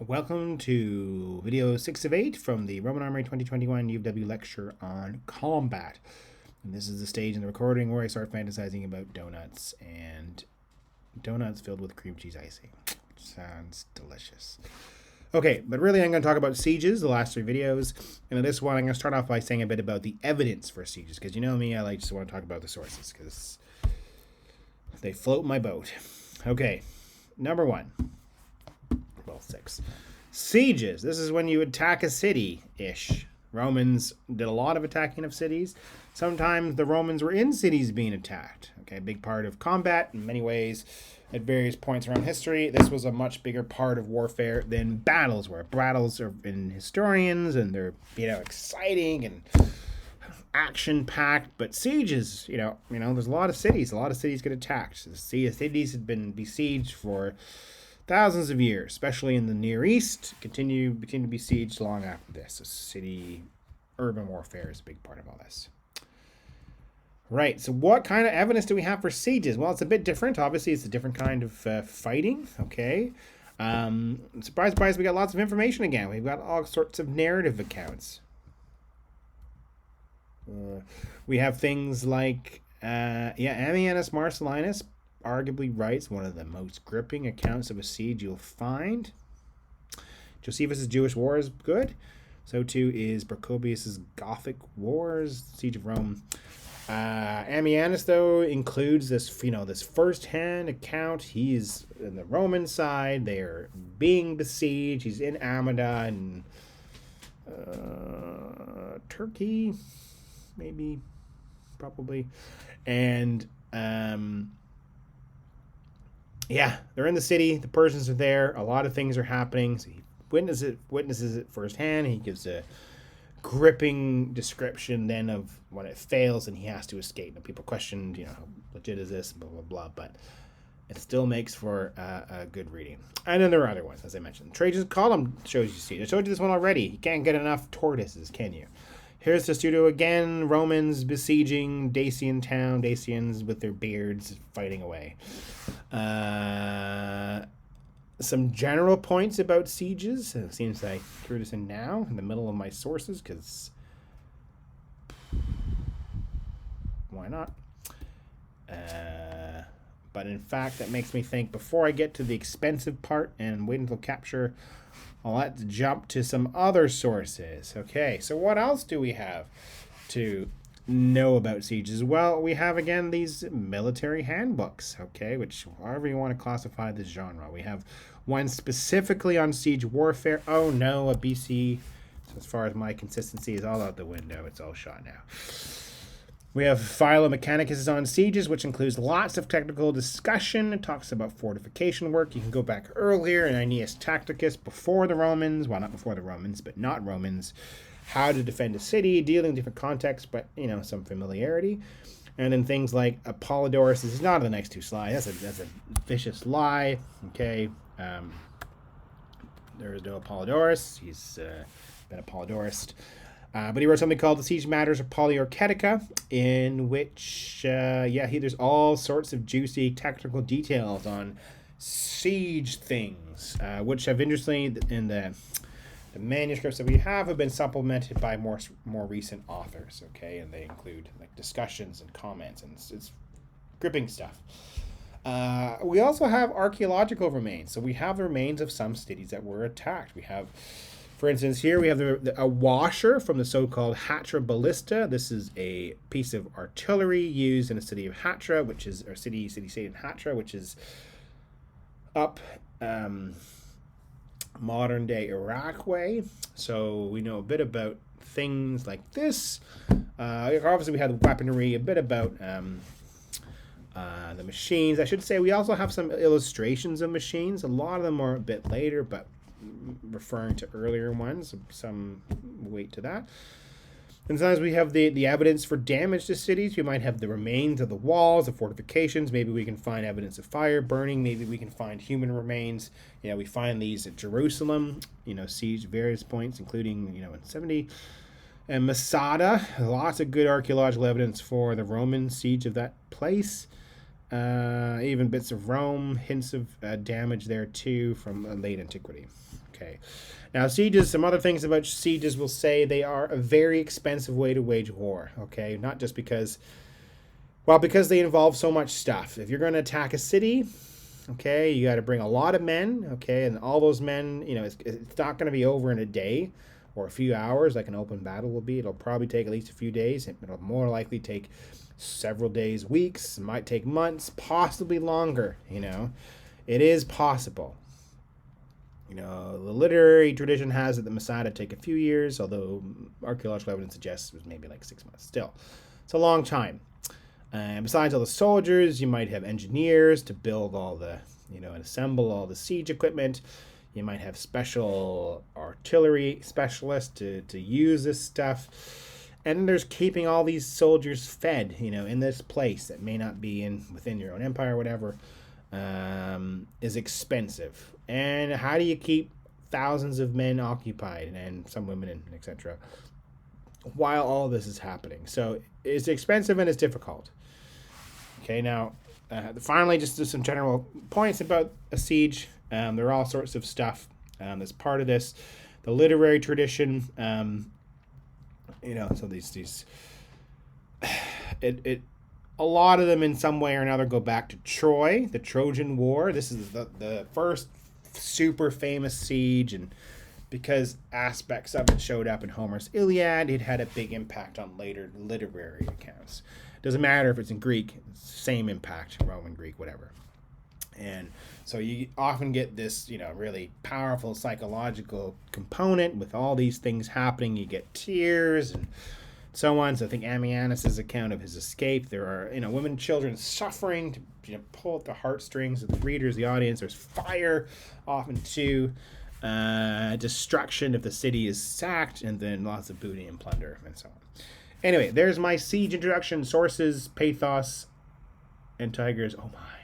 Welcome to video 6 of 8 from the Roman Armory 2021 UofW lecture on combat. And this is the stage in the recording where I start fantasizing about donuts and donuts filled with cream cheese icing. Sounds delicious. Okay, but really I'm going to talk about sieges, the last three videos. And in this one I'm going to start off by saying a bit about the evidence for sieges, because you know me, I just want to talk about the sources, because they float my boat. Okay, number one. Well, 6. Sieges. This is when you attack a city-ish. Romans did a lot of attacking of cities. Sometimes the Romans were in cities being attacked. Okay, big part of combat in many ways at various points around history. This was a much bigger part of warfare than battles were. Battles are in historians and they're, exciting and action-packed, but sieges, there's a lot of cities. A lot of cities get attacked. The cities had been besieged for thousands of years, especially in the Near East, continue to be besieged long after this. So urban warfare is a big part of all this. Right, so what kind of evidence do we have for sieges? Well, it's a bit different. Obviously, it's a different kind of fighting, okay? Surprise, we got lots of information again. We've got all sorts of narrative accounts. We have things like, Ammianus Marcellinus arguably writes one of the most gripping accounts of a siege you'll find. Josephus' Jewish War is good. So too is Procopius' Gothic Wars, Siege of Rome. Ammianus, though, includes this, this first-hand account. He's in the Roman side. They're being besieged. He's in Amida and Turkey, maybe, probably. And they're in the city. The Persians are there. A lot of things are happening. So he witnesses it firsthand. He gives a gripping description then of when it fails and he has to escape. And people question, how legit is this, blah, blah, blah. But it still makes for a good reading. And then there are other ones, as I mentioned. Trajan's column shows you see. I showed you this one already. You can't get enough tortoises, can you? Here's the studio again. Romans besieging Dacian town. Dacians with their beards fighting away. Some general points about sieges. It seems like I threw this in now in the middle of my sources because why not? But in fact, that makes me think before I get to the expensive part and wait until capture, let's jump to some other sources. Okay, so what else do we have to know about sieges? Well, we have again these military handbooks, okay, which however you want to classify this genre. We have one specifically on siege warfare. Oh no, a BC. So as far as my consistency is all out the window, it's all shot now. We have Philomechanicus on sieges, which includes lots of technical discussion. It talks about fortification work. You can go back earlier in Aeneas Tacticus before the Romans. Well, not before the Romans, but not Romans. How to defend a city, dealing in different contexts, but, some familiarity. And then things like Apollodorus. This is not in the next two slides. That's a vicious lie. Okay. There is no Apollodorus. He's been Apollodorist. But he wrote something called The Siege Matters of Polyarchetica, in which, there's all sorts of juicy technical details on siege things, which have interestingly, in the manuscripts that we have been supplemented by more recent authors, okay? And they include, discussions and comments, and it's gripping stuff. We also have archaeological remains. So we have the remains of some cities that were attacked. We have... For instance, here we have a washer from the so-called Hatra ballista. This is a piece of artillery used in the city of Hatra, which is our city-state in Hatra, which is up modern-day Iraq way. So we know a bit about things like this. Obviously, we have the weaponry, a bit about the machines. I should say we also have some illustrations of machines. A lot of them are a bit later, but referring to earlier ones, some weight to that. And sometimes we have the evidence for damage to cities. We might have the remains of the walls, the fortifications. Maybe we can find evidence of fire burning. Maybe we can find human remains. We find these at Jerusalem, siege various points, including, in 70. And Masada, lots of good archaeological evidence for the Roman siege of that place. Even bits of Rome, hints of damage there too from late antiquity. Okay. Now, sieges, some other things about sieges will say they are a very expensive way to wage war. Okay. Not just because, well, because they involve so much stuff. If you're going to attack a city, okay, you got to bring a lot of men. Okay. And all those men, it's not going to be over in a day or a few hours like an open battle will be. It'll probably take at least a few days. It'll more likely take several days, weeks. It might take months, possibly longer. It is possible. The literary tradition has it that Masada take a few years, although archaeological evidence suggests it was maybe like 6 months. Still, it's a long time. And besides all the soldiers, you might have engineers to build all the, and assemble all the siege equipment. You might have special artillery specialists to use this stuff. And then there's keeping all these soldiers fed, in this place that may not be within your own empire or whatever, is expensive. And how do you keep thousands of men occupied and some women and etc. while all this is happening? So it's expensive and it's difficult. Okay, now finally, just some general points about a siege. There are all sorts of stuff that's part of this. The literary tradition, so these a lot of them in some way or another go back to Troy, the Trojan War. This is the first super famous siege, and because aspects of it showed up in Homer's Iliad, it had a big impact on later literary accounts. Doesn't matter if it's in Greek, same impact, Roman, Greek, whatever. And so you often get this, really powerful psychological component with all these things happening. You get tears and so on. So I think Ammianus' account of his escape, there are, women and children suffering to pull at the heartstrings of the readers, the audience. There's fire often too. Destruction if the city is sacked, and then lots of booty and plunder and so on. Anyway, there's my siege introduction, sources, pathos, and tigers. Oh my.